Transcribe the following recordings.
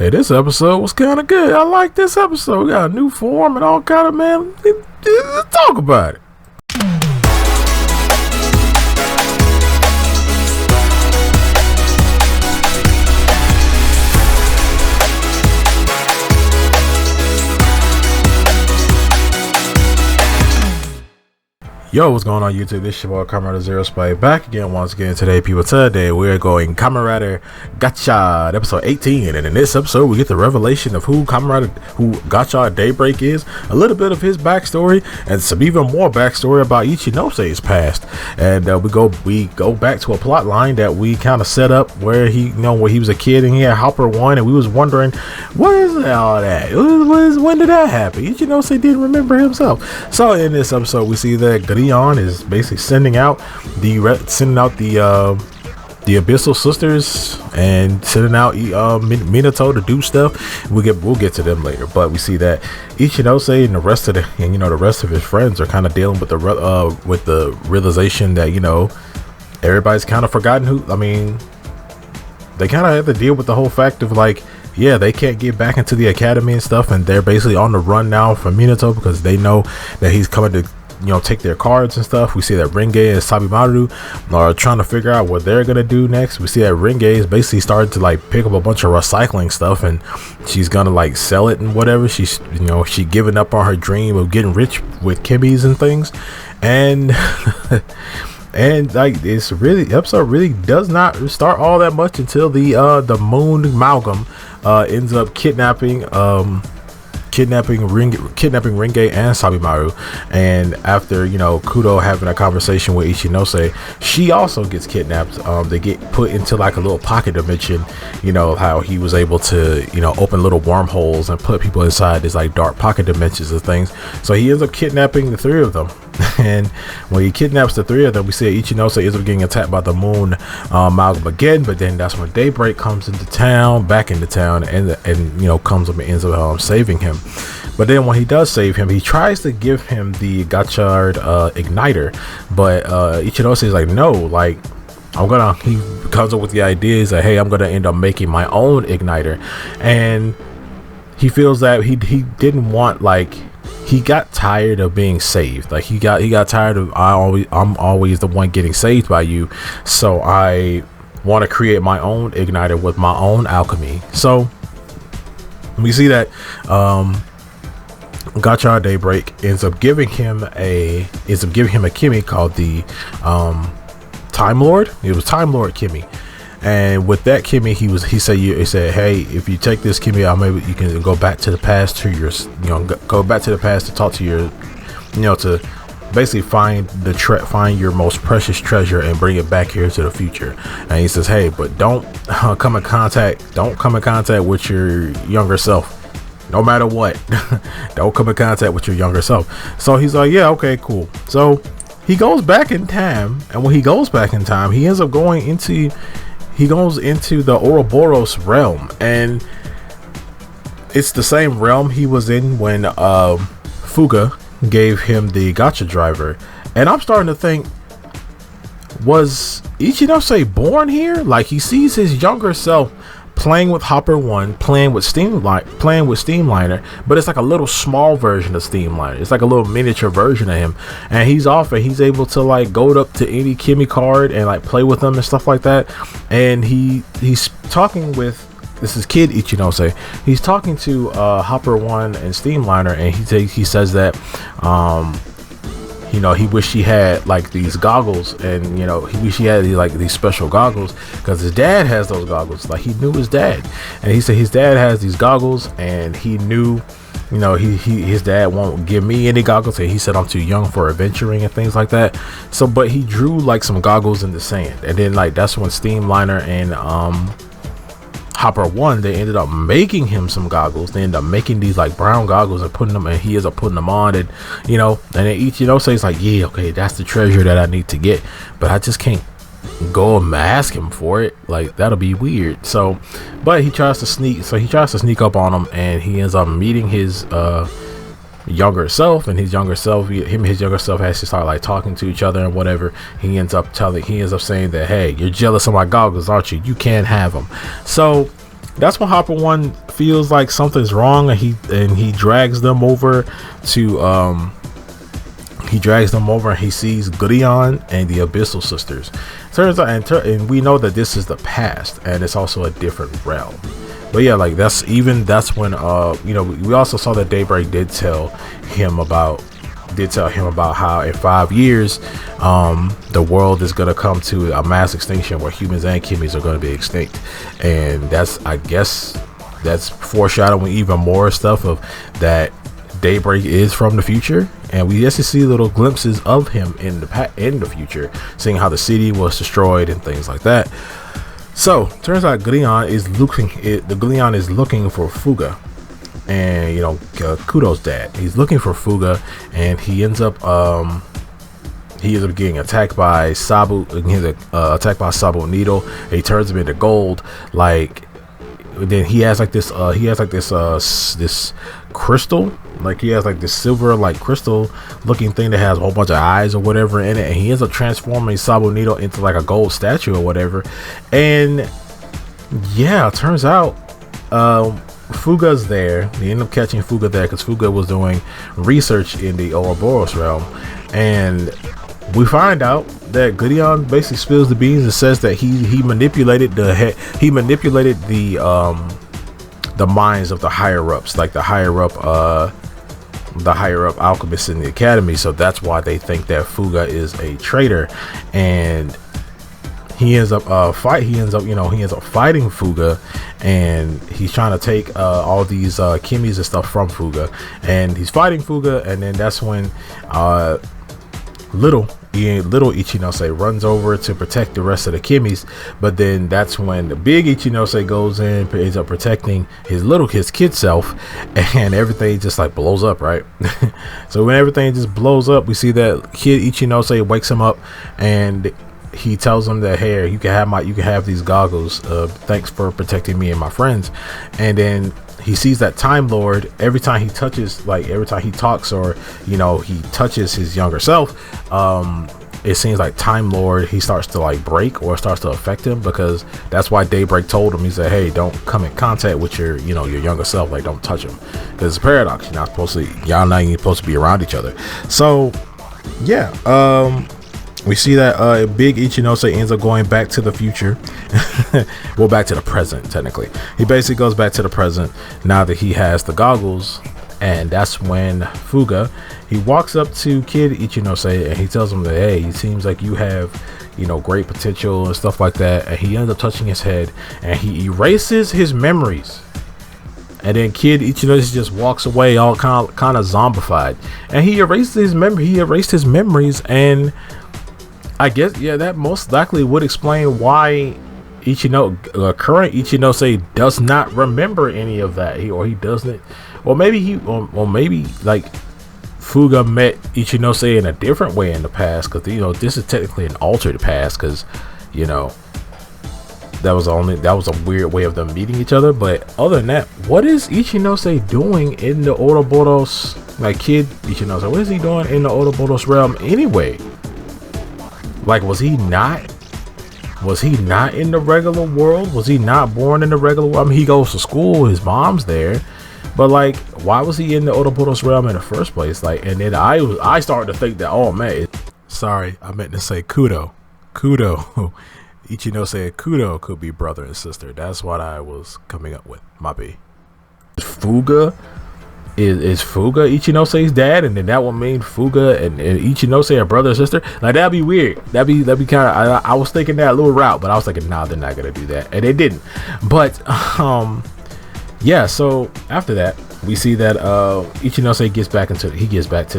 Hey, this episode was kind of good. I like this episode. We got a new form and all kind of, man. Let's talk about it. Yo, what's going on YouTube? This is your boy Kamen Zero Spike back again once again today, people. Today we're going Kamen Gotchard episode 18, and in this episode we get the revelation of who Gotchard Daybreak is, a little bit of his backstory, and some even more backstory about Ichinose's past. And we go back to a plot line that we kind of set up where he was a kid and he had Hopper 1, and we was wondering what is all that? When did that happen? Ichinose didn't remember himself. So in this episode we see that Leon is basically sending out the Abyssal Sisters and sending out Minato to do stuff. We'll get to them later, but we see that Ichinose and the rest of his friends are kind of dealing with the realization that everybody's kind of forgotten who. I mean, they kind of have to deal with the whole fact of they can't get back into the academy and stuff, and they're basically on the run now from Minato because they know that he's coming to take their cards and stuff. We see that Renge and Sabimaru are trying to figure out what they're gonna do next. We see that Renge is basically starting to pick up a bunch of recycling stuff, and she's gonna sell it and whatever. She's she giving up on her dream of getting rich with Kimmy's and things, and and it's really, the episode really does not start all that much until the Moon Amalgam ends up kidnapping Renge and Sabimaru. And after Kudo having a conversation with Ichinose, she also gets kidnapped. They get put into a little pocket dimension, how he was able to open little wormholes and put people inside these dark pocket dimensions and things. So he ends up kidnapping the three of them. And when he kidnaps the three of them, we see Ichinose ends up getting attacked by the Moon Amalgam again. But then that's when Daybreak comes back into town, and comes up and ends up saving him. But then when he does save him, he tries to give him the Gotchard igniter, but Ichinose is no, he comes up with the idea is that, hey, I'm gonna end up making my own igniter. And he feels that he didn't want, he got tired of being saved. He got tired of I'm always the one getting saved by you, so I want to create my own igniter with my own alchemy. So we see that Gotchard Daybreak ends up giving him a Kimmy called the Time Lord. It was Time Lord Kimmy. And with that Kimmy, he said, hey, if you take this Kimmy out, maybe you can go back to the past to talk to your, to basically find your most precious treasure and bring it back here to the future. And he says, hey, but don't come in contact with your younger self. No matter what, don't come in contact with your younger self. So he's like, yeah, okay, cool. So he goes back in time, and when he goes back in time, he ends up going into the Ouroboros realm, and it's the same realm he was in when Fuga gave him the Gotcha driver. And I'm starting to think, was Ichinose born here? He sees his younger self playing with Hopper 1, playing with Steamliner, but it's a little small version of Steamliner. It's a little miniature version of him, and he's off, and he's able to go up to any Kimmy card and play with them and stuff like that. And he's talking with this kid Ichinose. He's talking to Hopper 1 and Steamliner, and he says that he wished he had these goggles, and he wished he had these special goggles because his dad has those goggles. He knew his dad, and he said his dad has these goggles, and he knew his dad won't give me any goggles, and he said I'm too young for adventuring and things like that. So but he drew some goggles in the sand, and then that's when Steamliner and Hopper 1, they ended up making him some goggles. They ended up making these brown goggles and putting them, and he ends up putting them on, and and then Ichinose yeah, okay, that's the treasure that I need to get, but I just can't go and ask him for it. That'll be weird. So but he tries to sneak up on him, and he ends up meeting his younger self, and his younger self has to start talking to each other and whatever. He ends up saying that, hey, you're jealous of my goggles, aren't you? You can't have them. So that's when Hopper One feels like something's wrong, and he drags them over to and he sees Gideon and the Abyssal Sisters. Turns out, and we know that this is the past, and it's also a different realm. But yeah, like that's when we also saw that Daybreak did tell him about how in 5 years the world is going to come to a mass extinction where humans and Kimmies are going to be extinct. And I guess that's foreshadowing even more stuff of that Daybreak is from the future, and we just see little glimpses of him in the future, seeing how the city was destroyed and things like that. So turns out Gideon is looking for Fuga, and Kudo's dad. He's looking for Fuga, and he ends up getting attacked by Sabu. Attacked by Sabu Needle. He turns him into gold. Then he has this crystal. Like he has like this silver crystal looking thing that has a whole bunch of eyes or whatever in it, and he ends up transforming Sabu Needle into like a gold statue or whatever. And yeah, it turns out Fuga's there. They end up catching Fuga there because Fuga was doing research in the Ouroboros realm, and we find out that Gideon basically spills the beans and says that he manipulated the minds of the higher ups, like the higher up alchemists in the academy. So that's why they think that Fuga is a traitor, and he ends up fighting Fuga, and he's trying to take all these Kimmies and stuff from Fuga, and he's fighting Fuga. And then that's when little Ichinose runs over to protect the rest of the Kimmies, but then that's when the big Ichinose goes in, ends up protecting his kid self, and everything just like blows up, right? So when everything just blows up, we see that kid Ichinose wakes him up, and he tells him that, hey, you can have these goggles, thanks for protecting me and my friends. And then he sees that Time Lord every time he talks, or he touches his younger self. It seems like Time Lord, he starts to like break or starts to affect him, because that's why Daybreak told him, he said, hey, don't come in contact with your younger self, like don't touch him, because it's a paradox. Y'all not even supposed to be around each other. So yeah, we see that big Ichinose ends up going back to the future. Well, back to the present, technically. He basically goes back to the present now that he has the goggles. And that's when Fuga, he walks up to kid Ichinose, and he tells him that, hey, it seems like you have great potential and stuff like that. And he ends up touching his head, and he erases his memories. And then kid Ichinose just walks away all kind of zombified, and he erased his memories. And I guess, yeah, that most likely would explain why current Ichinose does not remember any of that. He doesn't, or maybe like Fuga met Ichinose in a different way in the past, because this is technically an altered past, because that was a weird way of them meeting each other. But other than that, what is Ichinose doing in the Ouroboros, like kid Ichinose? What is he doing in the Ouroboros realm anyway? Like, was he not in the regular world? Was he not born in the regular world? I mean, he goes to school, his mom's there, but like, why was he in the Ouroboros realm in the first place? Like, and then I started to think that, oh man, sorry, I meant to say Kudo. Ichinose Kudo could be brother and sister. That's what I was coming up with. My B. Fuga is Fuga Ichinose's dad, and then that would mean Fuga and Ichinose are brother and sister. Like, that'd be weird. That'd be kind of. I was thinking that little route, but I was thinking, nah, they're not gonna do that, and they didn't. But yeah. So after that, we see that Ichinose gets back to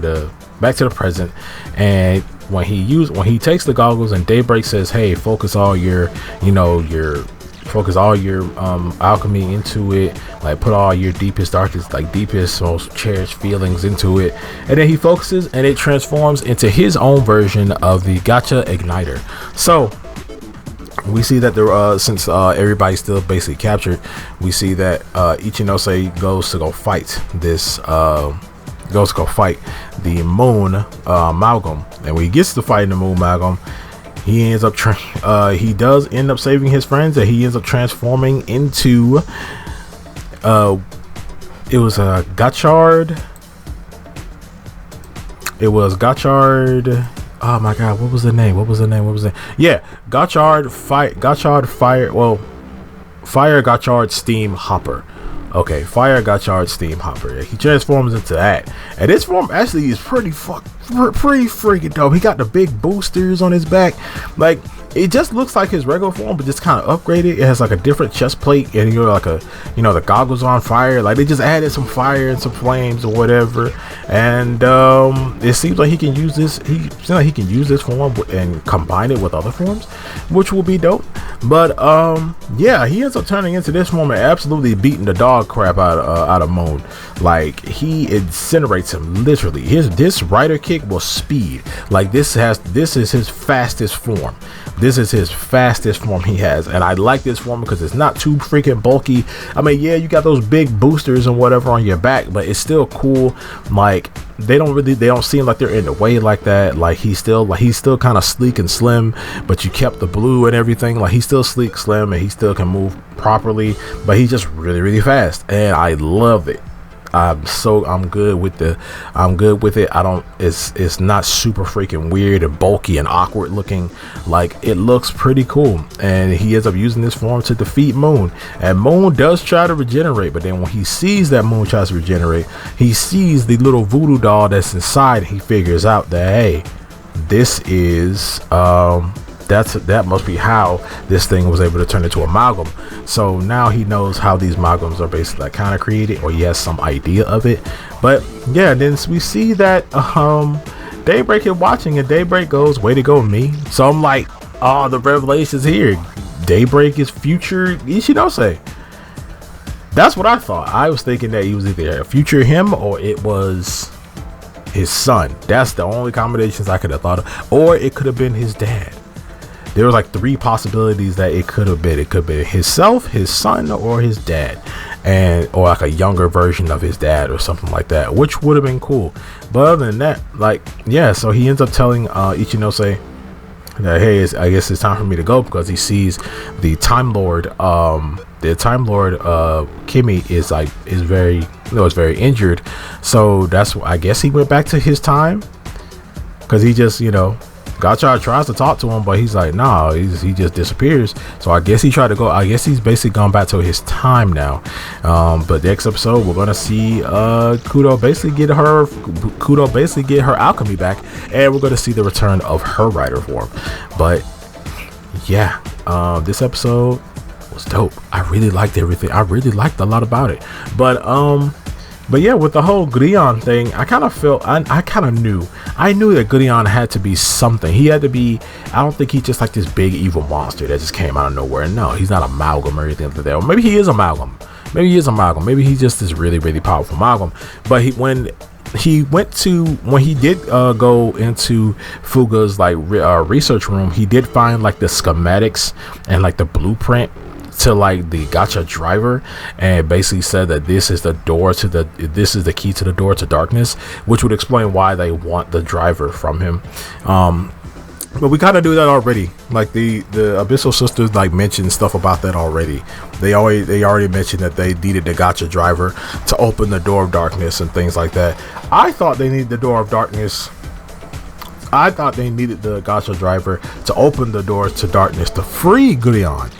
the present, and when he takes the goggles, and Daybreak says, hey, focus all your alchemy into it, like put all your deepest, darkest, like deepest, most cherished feelings into it, and then he focuses, and it transforms into his own version of the Gotchard igniter. So we see that since everybody's still basically captured, we see that Ichinose goes to go fight the moon amalgam, and when he gets to fighting the moon amalgam, he ends up he does end up saving his friends, and he ends up transforming into it was a Gotchard. It was Gotchard. Oh my god, what was the name? Yeah, Gotchard Fire Gotchard Steam Hopper. Okay, Fire Gotchard Steam Hopper. Yeah, he transforms into that, and this form actually is pretty freaking dope. He got the big boosters on his back, like it just looks like his regular form, but just kind of upgraded. It has like a different chest plate, and the goggles on fire. Like they just added some fire and some flames or whatever, and it seems like he can use this. He can use this form and combine it with other forms, which will be dope. But yeah, he ends up turning into this form and absolutely beating the dog crap out of Moon. Like he incinerates him literally. This rider kick will speed. Like this is his fastest form. This is his fastest form he has, and I like this form because it's not too freaking bulky. I mean, yeah, you got those big boosters and whatever on your back, but it's still cool. Like they don't seem like they're in the way like that. Like he's still kind of sleek and slim, but you kept the blue and everything. Like he's still sleek, slim, and he still can move properly, but he's just really, really fast, and I love it. I'm good with it. It's not super freaking weird and bulky and awkward looking. Like it looks pretty cool, and he ends up using this form to defeat Moon, and Moon does try to regenerate, but then when he sees that Moon tries to regenerate, he sees the little voodoo doll that's inside, and he figures out that, hey, this is that must be how this thing was able to turn into amalgam. So now he knows how these amalgams are basically like kind of created, or he has some idea of it. But yeah, then we see that Daybreak is watching, and Daybreak goes, way to go, me. So I'm like, oh, the revelation's here. Daybreak is future Ichinose. That's what I thought. I was thinking that he was either a future him or it was his son. That's the only combinations I could have thought of. Or it could have been his dad. There was like 3 possibilities that it could have been. It could be himself, his son, or his dad, or like a younger version of his dad or something like that, which would have been cool. But other than that, like, yeah, so he ends up telling Ichinose that, hey, I guess it's time for me to go, because he sees the Time Lord Kimi is very injured. So that's, I guess he went back to his time, because he just, Gotchard tries to talk to him, but he's like, nah, he just disappears. So I guess he tried to go. I guess he's basically gone back to his time now. But next episode, we're gonna see Kudo basically get her alchemy back, and we're gonna see the return of her rider form. But yeah, this episode was dope. I really liked everything. I really liked a lot about it. But yeah, with the whole Grion thing, I kind of felt, I knew that Grion had to be something. He had to be, I don't think he's just like this big evil monster that just came out of nowhere. No, he's not amalgam or anything like that. Or maybe he is amalgam. Maybe he's just this really, really powerful amalgam. But when he did go into Fuga's like research room, he did find like the schematics and like the blueprint to like the Gotchard driver, and basically said that this is the key to the door to darkness, which would explain why they want the driver from him. But we kind of do that already. Like the Abyssal Sisters like mentioned stuff about that already. They already mentioned that they needed the Gotchard driver to open the door of darkness and things like that. I thought they needed the door of darkness. I thought they needed the Gotchard driver to open the doors to darkness to free Grion.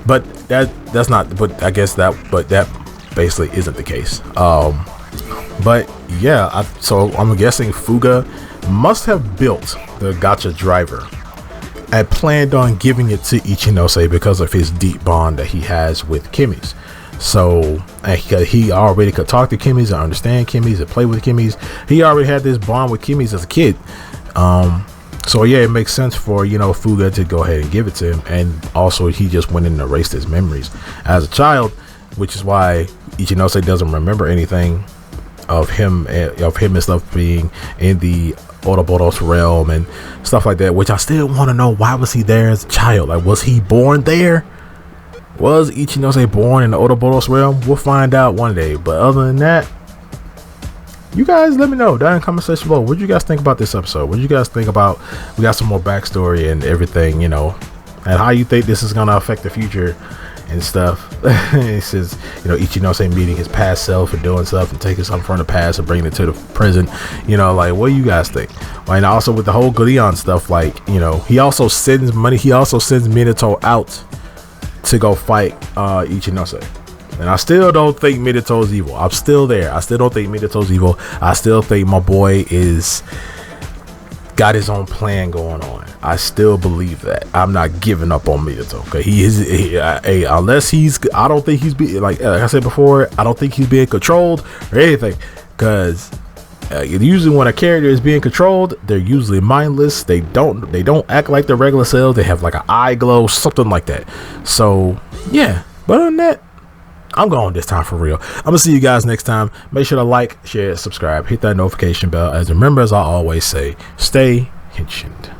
But that's not. But I guess that basically isn't the case. But yeah, so I'm guessing Fuga must have built the Gotchard driver and planned on giving it to Ichinose because of his deep bond that he has with Kimmy's. So he already could talk to Kimmy's and understand Kimmy's and play with Kimmy's. He already had this bond with Kimmy's as a kid. So yeah, it makes sense for Fuga to go ahead and give it to him, and also he just went and erased his memories as a child, which is why Ichinose doesn't remember anything of him and stuff being in the Ouroboros realm and stuff like that. Which I still want to know, why was he there as a child? Like, was he born there? Was Ichinose born in the Ouroboros realm? We'll find out one day. But other than that, you guys let me know down in the comment section below. What do you guys think about this episode? What do you guys think about, we got some more backstory and everything, you know, and how you think this is gonna affect the future and stuff. It says, you know, Ichinose meeting his past self and doing stuff and taking something from the past and bringing it to the present, you know, like, what do you guys think? Well, and also with the whole Gurion stuff, like, you know, he also sends Minato out to go fight Ichinose. And I still don't think Midato's evil. I'm still there. I still don't think Midato's evil. I still think my boy is got his own plan going on. I still believe that. I'm not giving up on Minato. Okay, unless he's, I don't think he's being, like I said before, I don't think he's being controlled or anything. Because usually when a character is being controlled, they're usually mindless. They don't act like their regular selves. They have like an eye glow, something like that. So yeah, but other than that, I'm going this time for real. I'm gonna see you guys next time. Make sure to like, share, subscribe, hit that notification bell. As remember, as I always say, stay henshined.